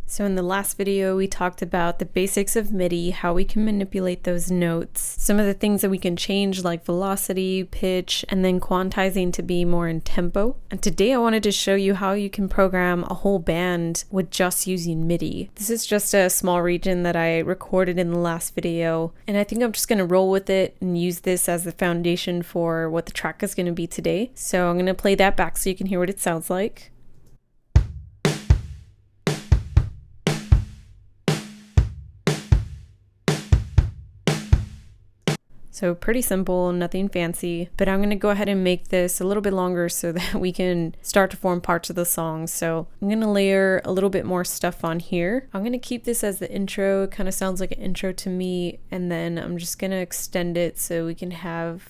So in the last video, we talked about the basics of MIDI, how we can manipulate those notes, some of the things that we can change like velocity, pitch, and then quantizing to be more in tempo. And today I wanted to show you how you can program a whole band with just using MIDI. This is just a small region that I recorded in the last video, and I think I'm just going to roll with it and use this as the foundation for what the track is going to be today. So I'm going to play that back so you can hear what it sounds like. So pretty simple, nothing fancy, but I'm going to go ahead and make this a little bit longer so that we can start to form parts of the song. So I'm going to layer a little bit more stuff on here. I'm going to keep this as the intro. It kind of sounds like an intro to me. And then I'm just going to extend it so we can have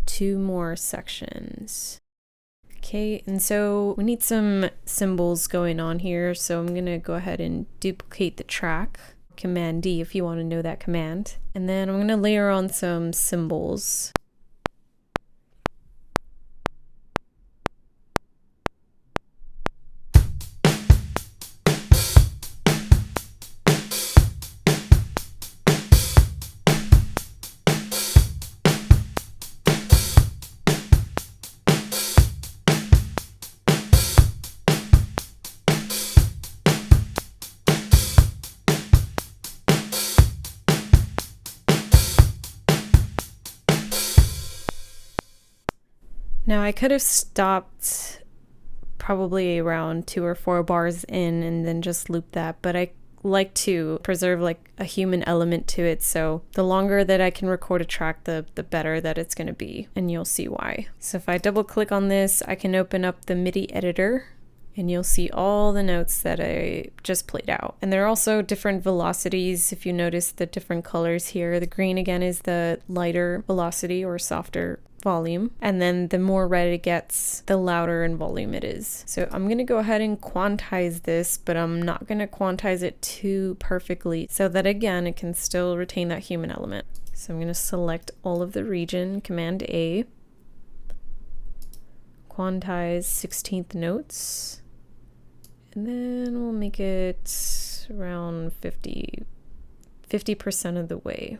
2 more sections. Okay, and so we need some cymbals going on here. So I'm going to go ahead and duplicate the track. Command D if you want to know that command. And then I'm going to layer on some cymbals. Now I could have stopped probably around 2 or 4 bars in and then just loop that, but I like to preserve like a human element to it, so the longer that I can record a track, the better that it's going to be, and you'll see why. So if I double click on this, I can open up the MIDI editor and you'll see all the notes that I just played out. And there are also different velocities. If you notice the different colors here, the green again is the lighter velocity or softer volume, and then the more red it gets, the louder in volume it is. So I'm going to go ahead and quantize this, but I'm not going to quantize it too perfectly so that again it can still retain that human element. So I'm going to select all of the region, Command A, quantize 16th notes, and then we'll make it around 50% of the way.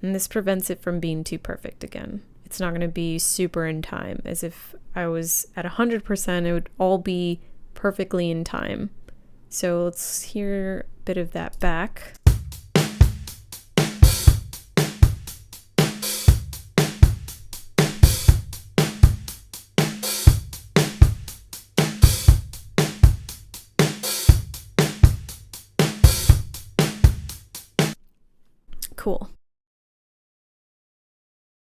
And this prevents it from being too perfect again. It's not going to be super in time. As if I was at 100%, it would all be perfectly in time. So let's hear a bit of that back. Cool.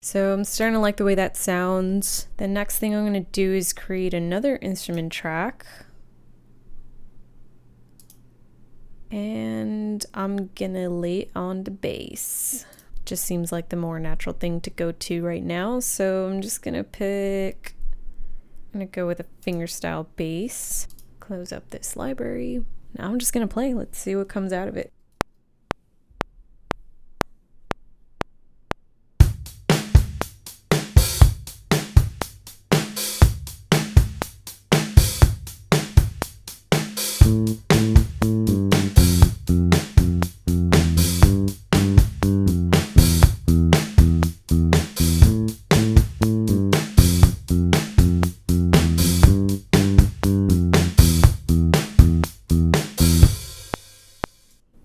So I'm starting to like the way that sounds. The next thing I'm going to do is create another instrument track. And I'm going to lay it on the bass. Just seems like the more natural thing to go to right now. So I'm just going to go with a fingerstyle bass. Close up this library. Now I'm just going to play. Let's see what comes out of it.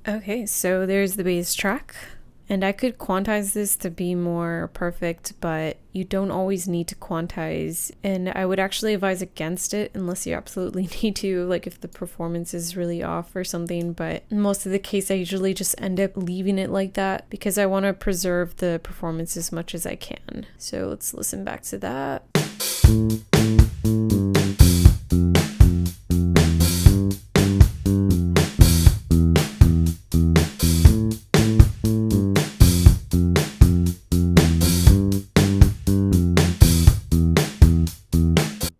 Okay, so there's the bass track, and I could quantize this to be more perfect, but you don't always need to quantize, and I would actually advise against it unless you absolutely need to, like if the performance is really off or something. But in most of the case, I usually just end up leaving it like that because I want to preserve the performance as much as I can. So let's listen back to that.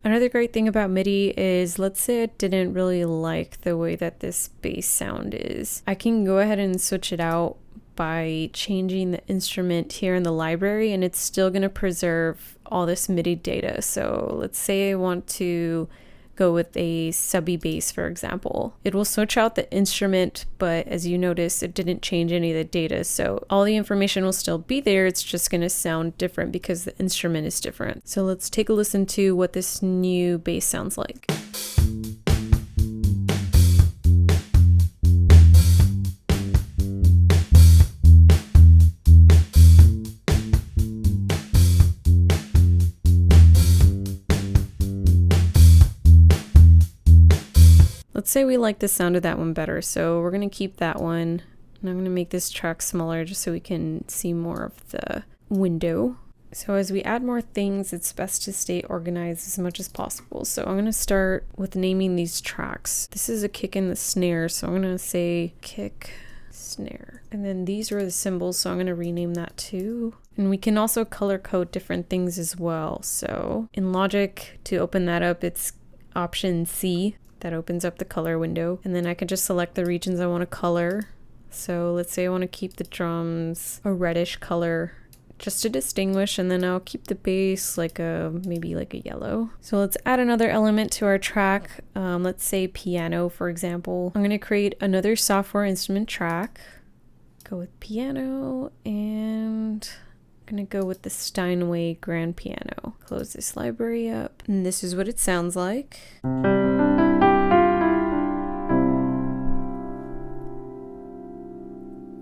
Another great thing about MIDI is, let's say I didn't really like the way that this bass sound is. I can go ahead and switch it out by changing the instrument here in the library, and it's still going to preserve all this MIDI data. So let's say I want to go with a subby bass, for example. It will switch out the instrument, but as you notice, it didn't change any of the data. So all the information will still be there. It's just going to sound different because the instrument is different. So let's take a listen to what this new bass sounds like. Let's say we like the sound of that one better, so we're going to keep that one, and I'm going to make this track smaller just so we can see more of the window. So as we add more things, it's best to stay organized as much as possible. So I'm going to start with naming these tracks. This is a kick and the snare, so I'm going to say kick, snare. And then these are the cymbals, so I'm going to rename that too. And we can also color code different things as well. So in Logic, to open that up, it's Option C. That opens up the color window, and then I can just select the regions I want to color. So let's say I want to keep the drums a reddish color just to distinguish, and then I'll keep the bass like maybe like a yellow. So let's add another element to our track. Let's say piano, for example. I'm going to create another software instrument track. Go with piano, and I'm going to go with the Steinway grand piano. Close this library up, and this is what it sounds like.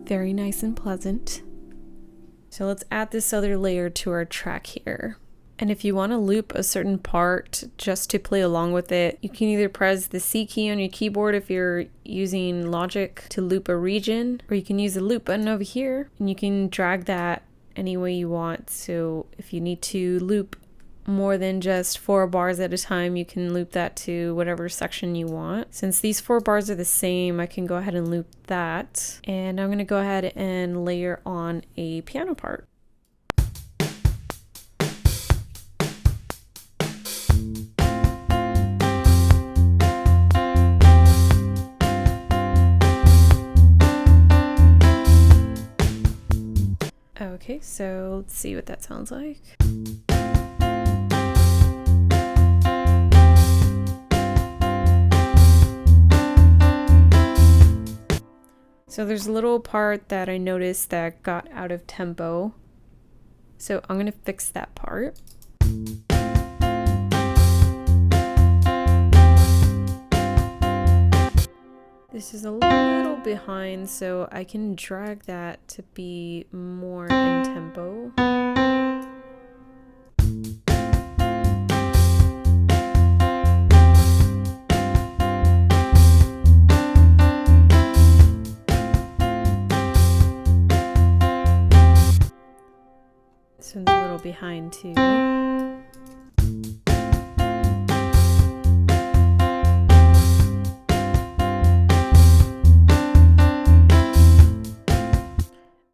Very nice and pleasant. So let's add this other layer to our track here. And if you want to loop a certain part just to play along with it, you can either press the C key on your keyboard if you're using Logic to loop a region, or you can use the loop button over here and you can drag that any way you want. So if you need to loop more than just 4 bars at a time, you can loop that to whatever section you want. Since these 4 bars are the same, I can go ahead and loop that. And I'm going to go ahead and layer on a piano part. Okay, so let's see what that sounds like. So there's a little part that I noticed that got out of tempo. So I'm going to fix that part. This is a little behind, so I can drag that to be more in tempo. This one's a little behind too.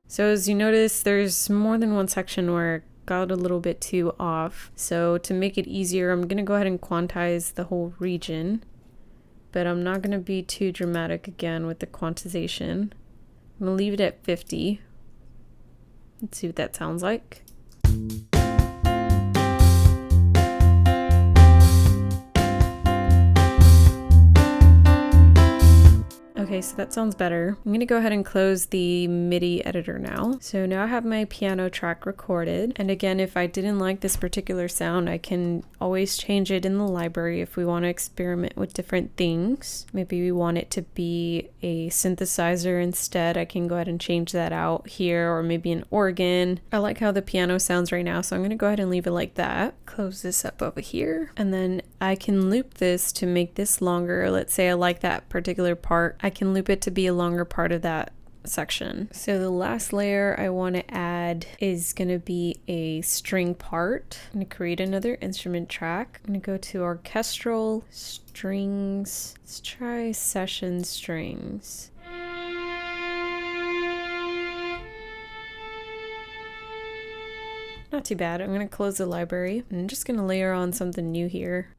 So as you notice, there's more than one section where it got a little bit too off. So to make it easier, I'm going to go ahead and quantize the whole region. But I'm not going to be too dramatic again with the quantization. I'm going to leave it at 50. Let's see what that sounds like. Okay, so that sounds better. I'm going to go ahead and close the MIDI editor now. So now I have my piano track recorded. And again, if I didn't like this particular sound, I can always change it in the library if we want to experiment with different things. Maybe we want it to be a synthesizer instead. I can go ahead and change that out here, or maybe an organ. I like how the piano sounds right now, so I'm going to go ahead and leave it like that. Close this up over here. And then I can loop this to make this longer. Let's say I like that particular part. I can loop it to be a longer part of that section. So the last layer I want to add is going to be a string part. I'm going to create another instrument track. I'm going to go to orchestral strings. Let's try session strings. Not too bad. I'm going to close the library. I'm just going to layer on something new here.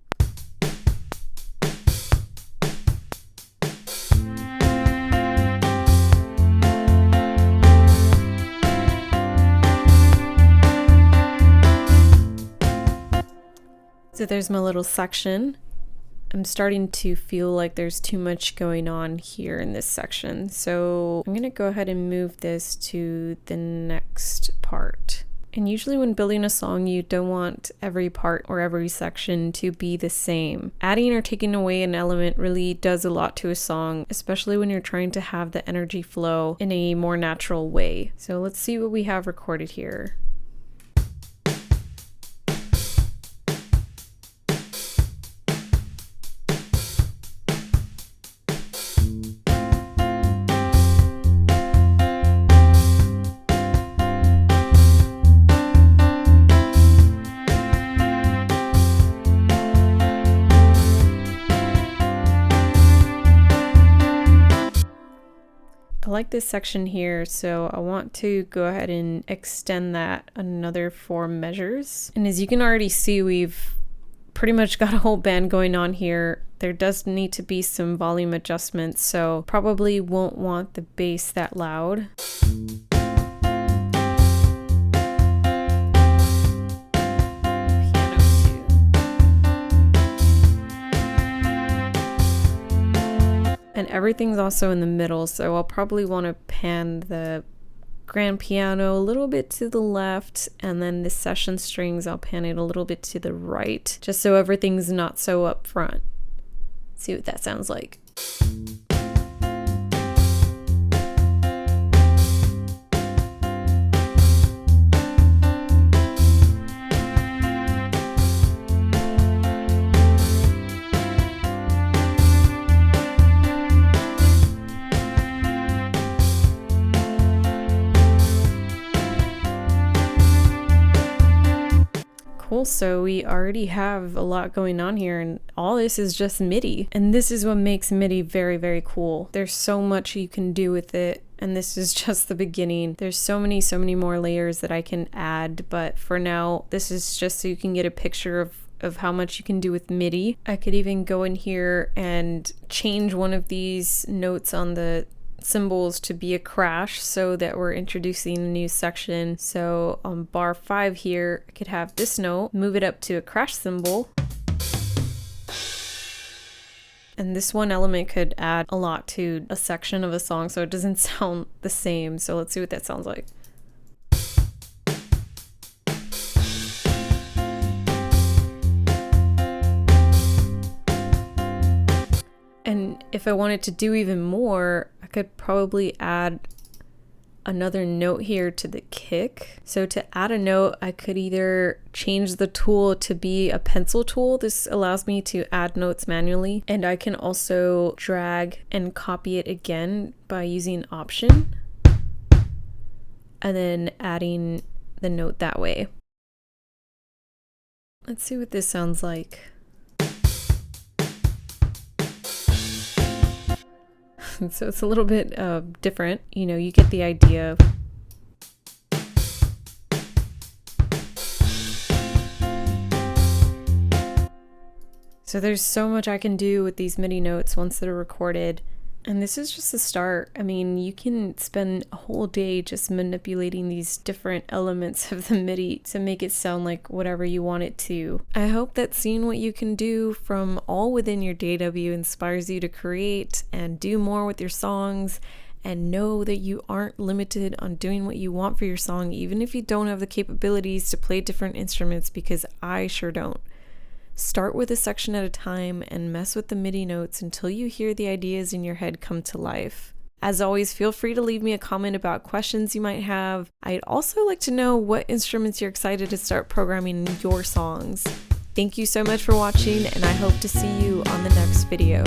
So there's my little section. I'm starting to feel like there's too much going on here in this section. So I'm gonna go ahead and move this to the next part. And usually when building a song, you don't want every part or every section to be the same. Adding or taking away an element really does a lot to a song, especially when you're trying to have the energy flow in a more natural way. So let's see what we have recorded here. I like this section here, so I want to go ahead and extend that another 4 measures. And as you can already see, we've pretty much got a whole band going on here. There does need to be some volume adjustments, so probably won't want the bass that loud. And everything's also in the middle, so I'll probably want to pan the grand piano a little bit to the left, and then the session strings, I'll pan it a little bit to the right, just so everything's not so up front. See what that sounds like. Cool, so we already have a lot going on here, and all this is just MIDI. And this is what makes MIDI very, very cool. There's so much you can do with it, and this is just the beginning. There's so many more layers that I can add, but for now, this is just so you can get a picture of how much you can do with MIDI. I could even go in here and change one of these notes on the cymbals to be a crash, so that we're introducing a new section. So on bar 5 here, I could have this note, move it up to a crash cymbal, and this one element could add a lot to a section of a song so it doesn't sound the same. So let's see what that sounds like. And if I wanted to do even more, I could probably add another note here to the kick. So to add a note, I could either change the tool to be a pencil tool. This allows me to add notes manually, and I can also drag and copy it again by using Option and then adding the note that way. Let's see what this sounds like. So it's a little bit different, you know, you get the idea. So there's so much I can do with these MIDI notes once they're recorded. And this is just the start. I mean, you can spend a whole day just manipulating these different elements of the MIDI to make it sound like whatever you want it to. I hope that seeing what you can do from all within your DAW inspires you to create and do more with your songs, and know that you aren't limited on doing what you want for your song, even if you don't have the capabilities to play different instruments, because I sure don't. Start with a section at a time and mess with the MIDI notes until you hear the ideas in your head come to life. As always, feel free to leave me a comment about questions you might have. I'd also like to know what instruments you're excited to start programming in your songs. Thank you so much for watching, and I hope to see you on the next video.